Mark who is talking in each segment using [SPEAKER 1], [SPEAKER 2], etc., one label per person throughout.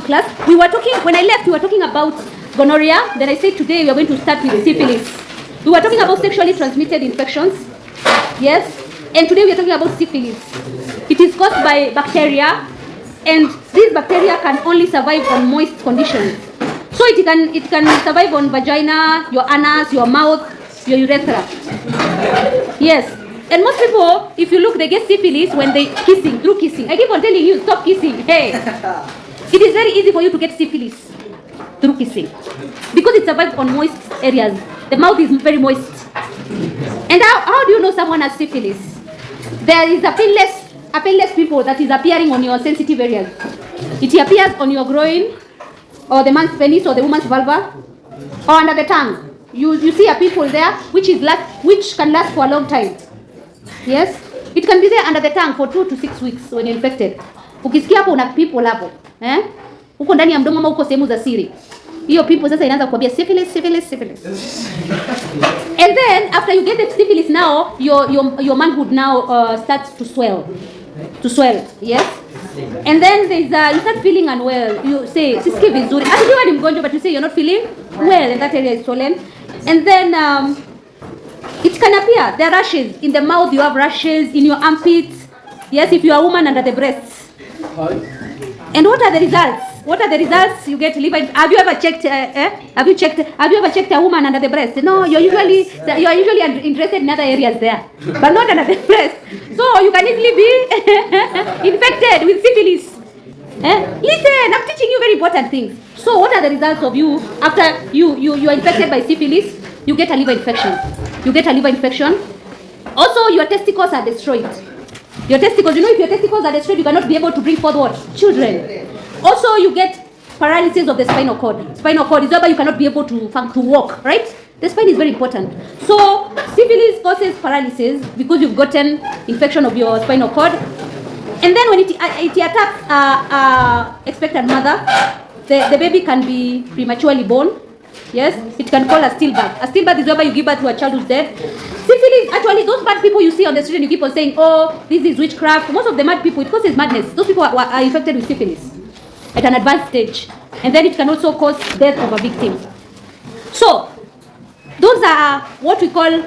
[SPEAKER 1] class. When I left, we were talking about gonorrhea. Then I said today we are going to start with syphilis. We were talking about sexually transmitted infections. Yes. And today we are talking about syphilis. It is caused by bacteria. And these bacteria can only survive on moist conditions. So it can survive on vagina, your anus, your mouth, your urethra. Yes. And most people, if you look, they get syphilis when they through kissing. I keep on telling you, stop kissing. Hey. It is very easy for you to get syphilis through kissing because it survives on moist areas. The mouth is very moist. And how do you know someone has syphilis? There is a painless people that is appearing on your sensitive areas. It appears on your groin, or the man's penis, or the woman's vulva, or under the tongue. You see a pimple there, which can last for a long time. Yes, it can be there under the tongue for 2 to 6 weeks when you're infected. Ukisikia hapo una pimple hapo, uko ndani ya mdomo ama uko sehemu za siri. Hiyo pimple sasa inaanza kuambia syphilis. And then after you get the syphilis, now your manhood now starts to swell. Yes. And then you start feeling unwell. You say sisiki vizuri. Hata ni mgonjwa, but you say you're not feeling well and that area is swollen. And then it can appear. There are rashes in the mouth. You have rashes in your armpits. Yes, if you are a woman, under the breasts. And what are the results? You get liver. Have you ever checked? Have you ever checked a woman under the breast? No, you're usually interested in other areas there, but not under the breast. So you can easily be infected with syphilis. Listen, I'm teaching you very important things. So what are the results of you after you are infected by syphilis? You get a liver infection. Also, your testicles are destroyed. Your testicles, if your testicles are destroyed, you cannot be able to bring forth what? Children. Also, you get paralysis of the spinal cord. Spinal cord is whereby you cannot be able to walk, right? The spine is very important. So, syphilis causes paralysis because you've gotten infection of your spinal cord. And then when it attacks expectant mother, the baby can be prematurely born. Yes, it can cause a stillbirth. A stillbirth is whereby you give birth to a child who's dead. Syphilis, actually, those bad people you see on the street and you keep on saying, oh, this is witchcraft. Most of the mad people, it causes madness. Those people are infected with syphilis at an advanced stage. And then it can also cause death of a victim. So, those are what we call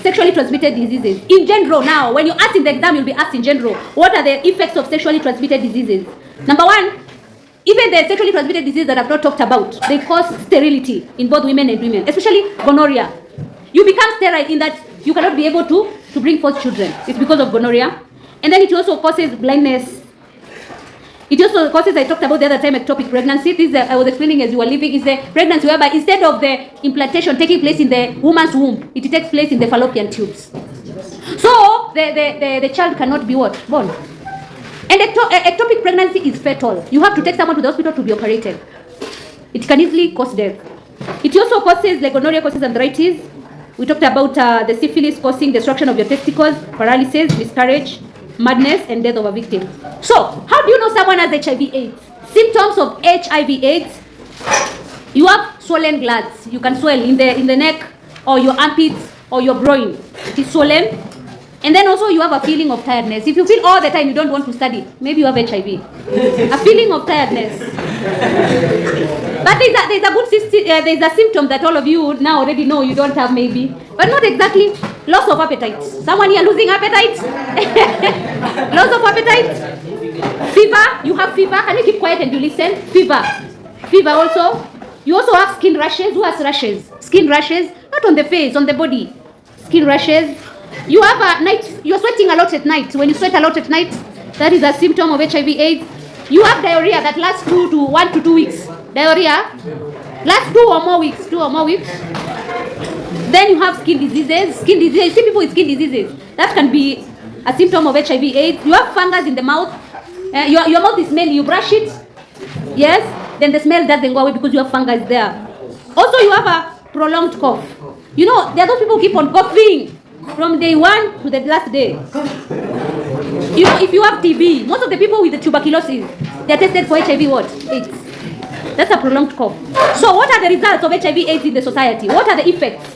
[SPEAKER 1] sexually transmitted diseases. In general now, when you ask in the exam, you'll be asked in general, what are the effects of sexually transmitted diseases? Number one, even the sexually transmitted diseases that I've not talked about, they cause sterility in both women and women, especially gonorrhea. You become sterile in that you cannot be able to bring forth children. It's because of gonorrhea. And then it also causes blindness. It also causes, I talked about the other time, ectopic pregnancy. This I was explaining as you were living, is the pregnancy whereby instead of the implantation taking place in the woman's womb, it takes place in the fallopian tubes. So the child cannot be what? Born. And ectopic pregnancy is fatal. You have to take someone to the hospital to be operated. It can easily cause death. It also causes, like gonorrhea causes arthritis. We talked about the syphilis causing destruction of your testicles, paralysis, miscarriage, madness, and death of a victim. So, how do you know someone has HIV/AIDS? Symptoms of HIV/AIDS: you have swollen glands. You can swell in the neck, or your armpits, or your groin. It is swollen. And then also you have a feeling of tiredness. If you feel all the time you don't want to study, maybe you have HIV. A feeling of tiredness. But there's a symptom that all of you now already know you don't have, maybe. But not exactly. Loss of appetite. Someone here losing appetite? Loss of appetite? Fever. You have fever. Can you keep quiet and you listen? Fever. Fever also. You also have skin rashes. Who has rashes? Skin rashes. Not on the face, on the body. Skin rashes. You have you're sweating a lot at night. When you sweat a lot at night, that is a symptom of HIV/AIDS. You have diarrhea that lasts 1 to 2 weeks. Diarrhea lasts 2 or more weeks. Then you have skin diseases. You see people with skin diseases. That can be a symptom of HIV/AIDS. You have fungus in the mouth. Your mouth is smelly. You brush it. Yes. Then the smell doesn't go away because you have fungus there. Also, you have a prolonged cough. You know, there are those people who keep on coughing from day 1 to the last day. You know, if you have TB, most of the people with the tuberculosis, they are tested for HIV/AIDS. That's a prolonged cough. So what are the results of HIV/AIDS in the society? What are the effects?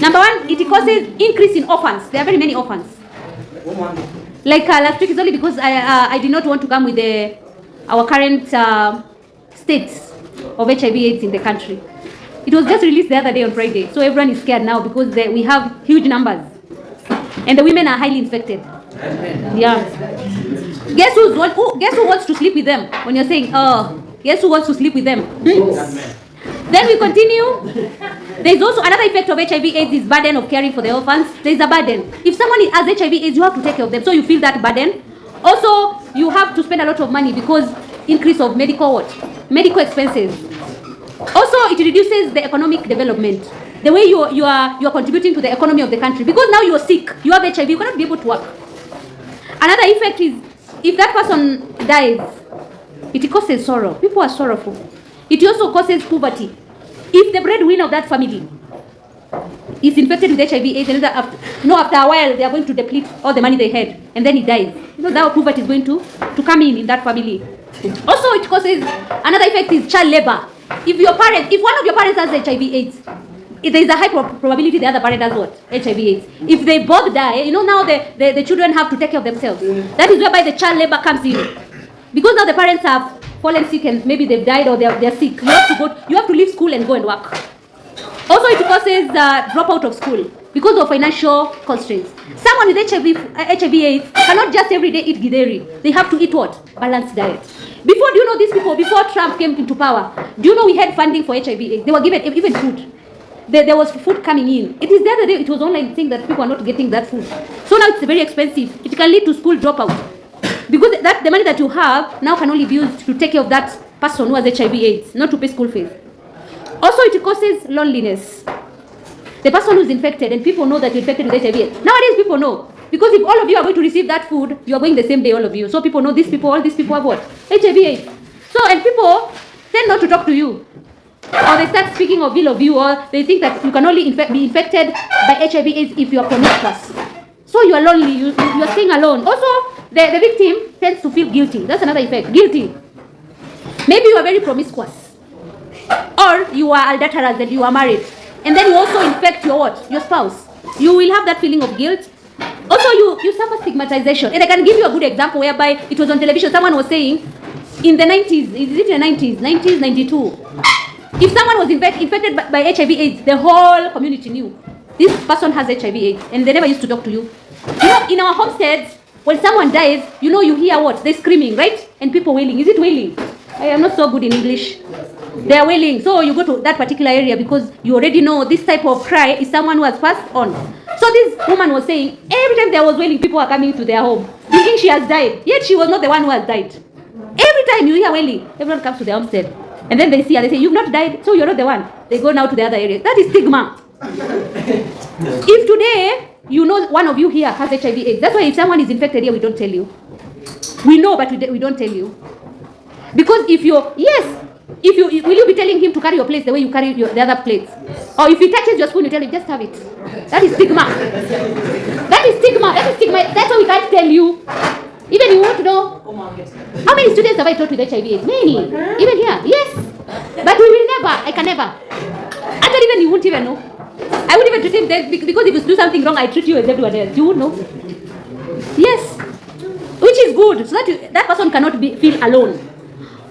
[SPEAKER 1] Number one, it causes increase in orphans. There are very many orphans. Like last week is only because I did not want to come with our current states of HIV/AIDS in the country. It was just released the other day on Friday, so everyone is scared now because we have huge numbers, and the women are highly infected. Yeah. Guess who wants to sleep with them? When you're saying, oh, guess who wants to sleep with them? Then we continue. There's also another effect of HIV/AIDS is burden of caring for the orphans. There's a burden. If someone has HIV/AIDS, you have to take care of them, so you feel that burden. Also, you have to spend a lot of money because increase of medical expenses. Also, it reduces the economic development. The way you are contributing to the economy of the country, because now you're sick, you have HIV, you cannot be able to work. Another effect is if that person dies, it causes sorrow. People are sorrowful. It also causes poverty. If the breadwinner of that family is infected with HIV/AIDS, and after a while they are going to deplete all the money they had, and then he dies. That poverty is going to come in that family. Also, it causes another effect is child labor. If one of your parents has HIV/AIDS, there is a high probability the other parent has what? HIV/AIDS. If they both die, now the children have to take care of themselves. That is whereby the child labor comes in, because now the parents have fallen sick and maybe they've died or they're sick. You have to leave school and go and work. Also, it causes dropout of school because of financial constraints. Someone with HIV/AIDS cannot just every day eat githeri. They have to eat what? Balanced diet. Do you know these people, before Trump came into power, do you know we had funding for HIV/AIDS? They were given even food. There was food coming in. It is the other day, it was online saying that people are not getting that food. So now it's very expensive. It can lead to school dropout. Because the money that you have now can only be used to take care of that person who has HIV/AIDS, not to pay school fees. Also, it causes loneliness. The person who's infected, and people know that you're infected with HIV/AIDS. Nowadays, people know. Because if all of you are going to receive that food, you are going the same day, all of you. So people know all these people have what? HIV/AIDS. So, and people tend not to talk to you. Or they start speaking of ill of you, or they think that you can only be infected by HIV/AIDS if you are promiscuous. So you are lonely, you are staying alone. Also, the victim tends to feel guilty. That's another effect, guilty. Maybe you are very promiscuous. Or you are adulterous and you are married. And then you also infect your spouse. You will have that feeling of guilt. Also, you suffer stigmatization. And I can give you a good example whereby it was on television. Someone was saying, in the 90s, is it in the 90s, 92, if someone was infected by HIV/AIDS, the whole community knew this person has HIV/AIDS, and they never used to talk to you. In our homesteads, when someone dies, you hear what? They're screaming, right? And people wailing. Is it wailing? I am not so good in English. They are wailing. So you go to that particular area because you already know this type of cry is someone who has passed on. So this woman was saying, every time there was wailing, people are coming to their home, thinking she has died. Yet she was not the one who has died. Every time you hear wailing, everyone comes to their homestead. And then they see her, they say, you've not died, so you're not the one. They go now to the other area. That is stigma. If today, one of you here has HIV/AIDS, that's why if someone is infected here, we don't tell you. We know, but we don't tell you. Because will you be telling him to carry your plates the way you carry the other plates? Or if he touches your spoon, you tell him, just have it. That is stigma. That is stigma. That's why we can't tell you. Even you want to know how many students have I taught with HIV/AIDS? Many. Even here. Yes. But we will never. I can never. Actually, even you won't even know. I wouldn't even treat him there because if you do something wrong, I treat you as everyone else. You would know. Yes. Which is good. So that person cannot feel alone.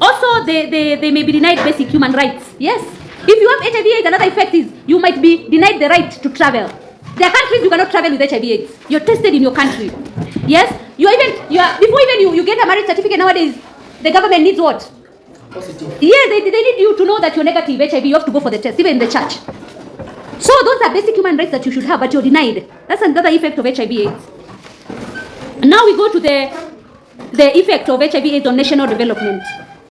[SPEAKER 1] Also, they may be denied basic human rights. Yes. If you have HIV/AIDS, another effect is you might be denied the right to travel. There are countries you cannot travel with HIV/AIDS. You're tested in your country. Yes. Before you get a marriage certificate nowadays, the government needs what? Positive. Yes, they need you to know that you're negative HIV. You have to go for the test, even in the church. So those are basic human rights that you should have, but you're denied. That's another effect of HIV/AIDS. Now we go to the effect of HIV/AIDS on national development.